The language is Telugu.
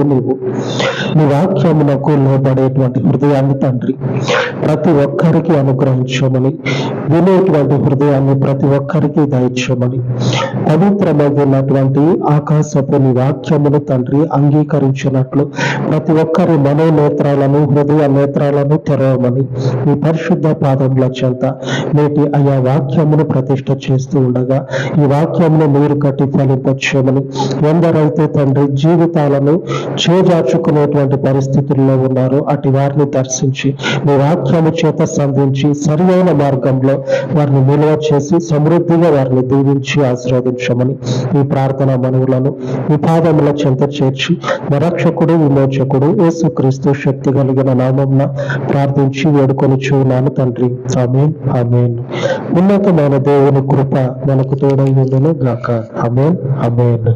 నీవు నీ వాక్యమునకు లోబడేటువంటి హృదయాన్ని తండ్రి ప్రతి ఒక్కరికి అనుగ్రహించమని, వినేటువంటి హృదయాన్ని ప్రతి ఒక్కరికి దయచేయమని, పవిత్రమైనటువంటి ఆకాశపు నీ వాక్యమును తండ్రి అంగీకరించినట్లు ప్రతి ఒక్కరి మనోనేత్రాలను హృదయ నేత్రాలను తెరవమని ఈ పరిశుద్ధ పాదముల చెంత నేటి ఆయా వాక్యమును ప్రతిష్ఠ చేస్తూ ఉండగా ఈ వాక్యమును నీరు కట్టి ఫలింపచేయమని, ఎందరైతే తండ్రి జీవితాలను చేజార్చుకునేటువంటి పరిస్థితుల్లో ఉన్నారో అటు వారిని దర్శించి మీ వాక్యము చేత సంధించి సరియైన మార్గంలో వారిని నిల్వ చేసి సమృద్ధిగా వారిని దీవించి ఆశీర్వదించమని ఈ ప్రార్థన మనవులను ఈ పాదముల చెంత చేర్చి రక్షకుడు విమోచకుడు యేసుక్రీస్తు శక్తి కలిగిన నామమున ప్రార్థించి వేడుకొని చూన్నాను తండ్రి. ఆమేన్ ఆమేన్. ఉన్నతమైన దేవుని కృప మనకు తోడై ఉండును గాక. ఆమేన్ ఆమేన్.